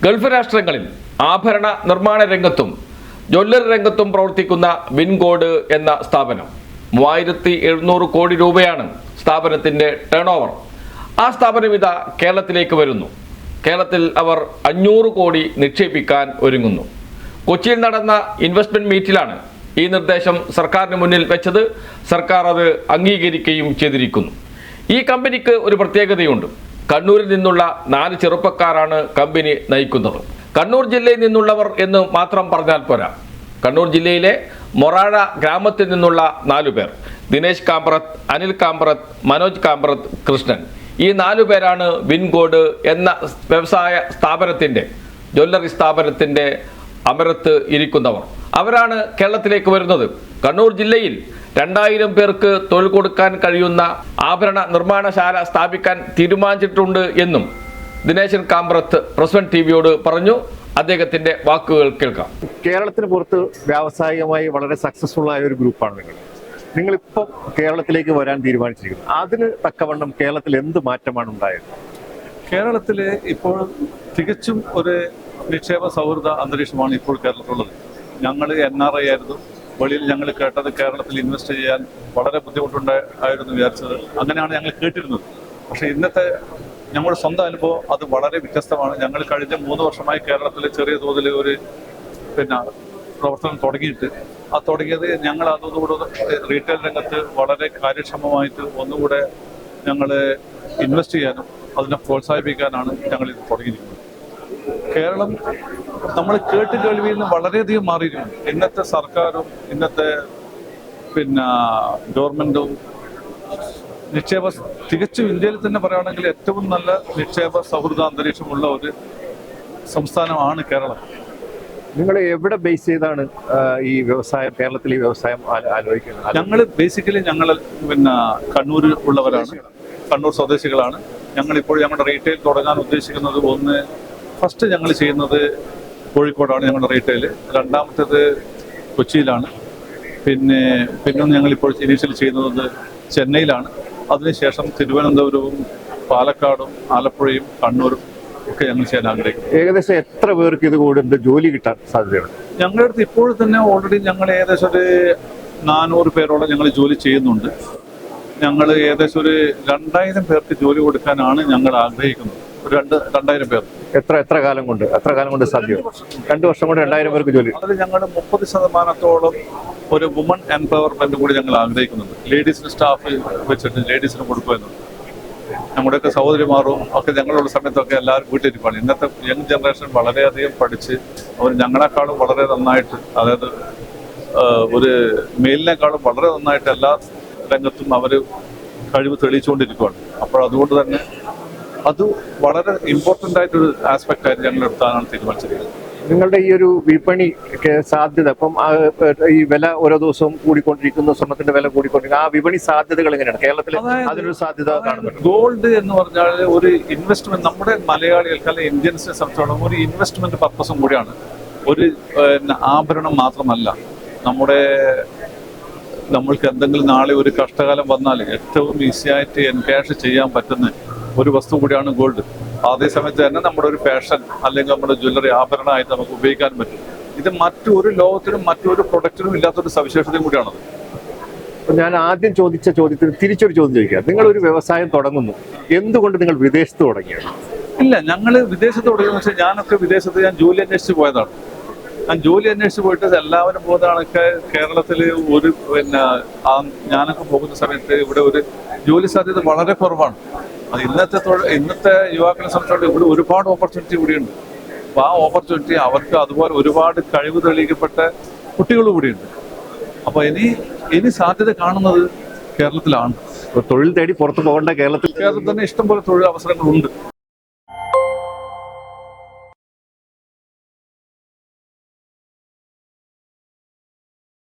Gulf രാഷ്ട്രങ്ങളിൽ ആഭരണ നിർമ്മാണ രംഗത്തും ജ്വല്ലറി രംഗത്തും പ്രവർത്തിക്കുന്ന വിൻഗോഡ് എന്ന സ്ഥാപനം 3700 കോടി രൂപയാണ് സ്ഥാപനത്തിന്റെ ടേൺ ഓവർ. ആ സ്ഥാപനം ഇതാ കേരളത്തിലേക്ക് വരുന്നു. കേരളത്തിൽ അവർ 500 കോടി നിക്ഷേപിക്കാൻ ഒരുങ്ങുന്നു. കൊച്ചിയിൽ നടന്ന ഇൻവെസ്റ്റ്മെന്റ് മീറ്റിലാണ് ഈ നിർദ്ദേശം സർക്കാരിന് മുന്നിൽ വെച്ചത്. സർക്കാർ അത് അംഗീകരിക്കുകയും ചെയ്തിരിക്കുന്നു. ഈ കമ്പനിക്ക് ഒരു പ്രത്യേകതയുണ്ട്. കണ്ണൂരിൽ നിന്നുള്ള 4 ചെറുപ്പക്കാരാണ് കമ്പനി നയിക്കുന്നത്. കണ്ണൂർ ജില്ലയിൽ നിന്നുള്ളവർ എന്ന് മാത്രം പറഞ്ഞാൽ പോരാ. കണ്ണൂർ ജില്ലയിലെ മൊറാഴ ഗ്രാമത്തിൽ നിന്നുള്ള 4 പേർ: ദിനേശ് കാമ്പ്രത്ത്, അനിൽ കാമ്പ്രത്ത്, മനോജ് കാമ്പ്രത്ത്, കൃഷ്ണൻ. ഈ 4 പേരാണ് വിൻഗോഡ് എന്ന വ്യവസായ സ്ഥാപനത്തിന്റെ, ജ്വല്ലറി സ്ഥാപനത്തിന്റെ അമരത്ത് ഇരിക്കുന്നവർ. അവരാണ് കേരളത്തിലേക്ക് വരുന്നത്. കണ്ണൂർ ജില്ലയിൽ 2000 പേർക്ക് തൊഴിൽ കൊടുക്കാൻ കഴിയുന്ന ആഭരണ നിർമ്മാണശാല സ്ഥാപിക്കാൻ തീരുമാനിച്ചിട്ടുണ്ട് എന്നും ദിനേശൻ കാമ്പ്രത്ത് പ്രസ് വൺ ടിവിയോട് പറഞ്ഞു. അദ്ദേഹത്തിന്റെ വാക്കുകൾ കേൾക്കാം. കേരളത്തിന് പുറത്ത് വ്യാവസായികമായി വളരെ സക്സസ്ഫുൾ ആയ ഒരു ഗ്രൂപ്പാണ് നിങ്ങളിപ്പം കേരളത്തിലേക്ക് വരാൻ തീരുമാനിച്ചിരിക്കുന്നത്. അതിന് തക്കവണ്ണം കേരളത്തിൽ എന്ത് മാറ്റമാണ് ഉണ്ടായത്? കേരളത്തിൽ ഇപ്പോൾ തികച്ചും ഒരു നിക്ഷേപ സൗഹൃദ അന്തരീക്ഷമാണ് ഇപ്പോൾ കേരളത്തിലുള്ളത്. ഞങ്ങൾ NRI ആയിരുന്നു. വെളിയിൽ ഞങ്ങൾ കേട്ടത് കേരളത്തിൽ ഇൻവെസ്റ്റ് ചെയ്യാൻ വളരെ ബുദ്ധിമുട്ടുണ്ടായിരുന്നു വിചാരിച്ചത്. അങ്ങനെയാണ് ഞങ്ങൾ കേട്ടിരുന്നത്. പക്ഷേ ഇന്നത്തെ ഞങ്ങളുടെ സ്വന്തം അനുഭവം അത് വളരെ വ്യത്യസ്തമാണ്. ഞങ്ങൾ കഴിഞ്ഞ 3 വർഷമായി കേരളത്തിൽ ചെറിയ തോതിൽ ഒരു പ്രവർത്തനം തുടങ്ങിയിട്ട് തുടങ്ങിയത് ഞങ്ങൾ അതോടുകൂടെ റീറ്റെയിൽ രംഗത്ത് വളരെ കാര്യക്ഷമമായിട്ട് ഒന്നുകൂടെ ഞങ്ങൾ ഇൻവെസ്റ്റ് ചെയ്യാനും അതിനെ പ്രോത്സാഹിപ്പിക്കാനാണ് ഞങ്ങൾ ഇത് തുടങ്ങിയിരിക്കുന്നത്. കേരളം നമ്മൾ കേൾവിയിൽ നിന്ന് വളരെയധികം മാറിയിരിക്കുന്നു. ഇന്നത്തെ സർക്കാരും ഇന്നത്തെ ഗവൺമെന്റും നിക്ഷേപ തികച്ചും ഇന്ത്യയിൽ തന്നെ പറയുകയാണെങ്കിൽ ഏറ്റവും നല്ല നിക്ഷേപ സൗഹൃദ അന്തരീക്ഷമുള്ള ഒരു സംസ്ഥാനമാണ് കേരളം. നിങ്ങൾ എവിടെ ബേസ് ചെയ്താണ് ഈ വ്യവസായം, കേരളത്തിൽ ഈ വ്യവസായം ആലോചിക്കുന്നത്? ഞങ്ങൾ ബേസിക്കലി കണ്ണൂർ ഉള്ളവരാണ്, കണ്ണൂർ സ്വദേശികളാണ്. ഞങ്ങളിപ്പോൾ ഞങ്ങളുടെ റീറ്റെയിൽ തുടങ്ങാൻ ഉദ്ദേശിക്കുന്നത് ഫസ്റ്റ് ഞങ്ങൾ ചെയ്യുന്നത് കോഴിക്കോടാണ് ഞങ്ങളുടെ റീറ്റെയിൽ. രണ്ടാമത്തേത് കൊച്ചിയിലാണ്. പിന്നെ ഞങ്ങളിപ്പോൾ ഇനീഷ്യലി ചെയ്യുന്നത് ചെന്നൈയിലാണ്. അതിനുശേഷം തിരുവനന്തപുരവും പാലക്കാടും ആലപ്പുഴയും കണ്ണൂരും ഒക്കെ ഞങ്ങൾ ചെയ്യാൻ ആഗ്രഹിക്കുന്നു. ഏകദേശം എത്ര പേർക്ക് ഇത് കൂടുതൽ ജോലി കിട്ടാൻ സാധ്യതയുണ്ട്? ഞങ്ങളുടെ അടുത്ത് ഇപ്പോൾ തന്നെ ഓൾറെഡി ഞങ്ങൾ ഏകദേശം ഒരു 400 പേരോളം ഞങ്ങൾ ജോലി ചെയ്യുന്നുണ്ട്. ഞങ്ങൾ ഏകദേശം ഒരു 2000 പേർക്ക് ജോലി കൊടുക്കാനാണ് ഞങ്ങൾ ആഗ്രഹിക്കുന്നത്. ഒരു 2000 പേർ. എത്ര കാലം കൊണ്ട് സാധ്യത? 2 വർഷം കൊണ്ട് 2000 പേർക്ക് ജോലി. അതിൽ ഞങ്ങൾ 30% ഒരു വുമൺ എംപവർമെന്റ് കൂടി ഞങ്ങൾ ആഗ്രഹിക്കുന്നുണ്ട്. ലേഡീസിന് സ്റ്റാഫ് വെച്ചിട്ട് ലേഡീസിന് കൊടുക്കുമെന്നുണ്ട്. നമ്മുടെയൊക്കെ സഹോദരിമാരും ഒക്കെ ഞങ്ങളുള്ള സമയത്തൊക്കെ എല്ലാവരും വീട്ടിലിരിപ്പാണ്. ഇന്നത്തെ യങ് ജനറേഷൻ വളരെയധികം പഠിച്ച് അവർ ഞങ്ങളെക്കാളും വളരെ നന്നായിട്ട്, അതായത് ഒരു മെയിലിനേക്കാളും വളരെ നന്നായിട്ട് എല്ലാ രംഗത്തും അവർ കഴിവ് തെളിയിച്ചുകൊണ്ടിരിക്കുകയാണ്. അപ്പോൾ അതുകൊണ്ട് തന്നെ അത് വളരെ ഇമ്പോർട്ടൻ്റ് ആയിട്ടൊരു ആസ്പെക്റ്റ് ആയിട്ട് ഞങ്ങൾ എടുത്താനാണ് തീരുമാനിച്ചിരിക്കുന്നത്. നിങ്ങളുടെ ഈ ഒരു വിപണി സാധ്യത, ഇപ്പം ഈ വില ഓരോ ദിവസവും കൂടിക്കൊണ്ടിരിക്കുന്നു, സ്വർണത്തിന്റെ വില കൂടിക്കൊണ്ടിരിക്കുന്നു, ആ വിപണി സാധ്യതകൾ എങ്ങനെയാണ് കേരളത്തിൽ? അതിനൊരു സാധ്യത കാണുന്നുണ്ട്. ഗോൾഡ് എന്ന് പറഞ്ഞാൽ ഒരു ഇൻവെസ്റ്റ്മെന്റ്, നമ്മുടെ മലയാളികൾക്ക് അല്ലെങ്കിൽ ഇന്ത്യൻസിനെ സംബന്ധിച്ചോളം ഒരു ഇൻവെസ്റ്റ്മെന്റ് പർപ്പസും കൂടിയാണ്. ഒരു ആഭരണം മാത്രമല്ല. നമ്മൾക്ക് എന്തെങ്കിലും നാളെ ഒരു കഷ്ടകാലം വന്നാൽ ഏറ്റവും ഈസിയായിട്ട് എൻകാഷ് ചെയ്യാൻ പറ്റുന്ന ഒരു വസ്തു കൂടിയാണ് ഗോൾഡ്. അതേസമയത്ത് തന്നെ നമ്മുടെ ഒരു ഫാഷൻ അല്ലെങ്കിൽ നമ്മുടെ ജ്വല്ലറി ആഭരണമായിട്ട് നമുക്ക് ഉപയോഗിക്കാൻ പറ്റും. ഇത് മറ്റൊരു ലോകത്തിനും മറ്റൊരു പ്രൊഡക്റ്റിനും ഇല്ലാത്തൊരു സവിശേഷതയും കൂടിയാണത്. ഞാൻ ആദ്യം ചോദിച്ച ചോദ്യത്തിന് തിരിച്ചൊരു ചോദ്യം ചോദിക്കാം. നിങ്ങളൊരു വ്യവസായം തുടങ്ങുന്നു, എന്തുകൊണ്ട് നിങ്ങൾ വിദേശത്ത് തുടങ്ങിയത്? ഇല്ല, ഞങ്ങൾ വിദേശത്ത് തുടങ്ങിയെന്ന് വെച്ചാൽ ഞാനൊക്കെ വിദേശത്ത് ഞാൻ ജോലി അന്വേഷിച്ച് പോയതാണ്. ഞാൻ ജോലി അന്വേഷിച്ച് പോയിട്ട് എല്ലാവരും പോകുന്നതാണൊക്കെ കേരളത്തിൽ ഒരു ഞാനൊക്കെ പോകുന്ന സമയത്ത് ഇവിടെ ഒരു ജോലി സാധ്യത വളരെ കുറവാണ്. അത് ഇന്നത്തെ യുവാക്കളെ സംബന്ധിച്ചിടത്തോളം ഇവിടെ ഒരുപാട് ഓപ്പർച്യൂണിറ്റി കൂടിയുണ്ട്. അപ്പോൾ ആ ഓപ്പർച്യൂണിറ്റി അവർക്ക് അതുപോലെ ഒരുപാട് കഴിവ് തെളിയിക്കപ്പെട്ട കുട്ടികൾ കൂടിയുണ്ട്. അപ്പോൾ ഇനി സാധ്യത കാണുന്നത് കേരളത്തിലാണ്. തൊഴിൽ തേടി പുറത്തു പോകേണ്ട കേരളത്തിൽ തന്നെ ഇഷ്ടംപോലെ തൊഴിൽ അവസരങ്ങളുണ്ട്.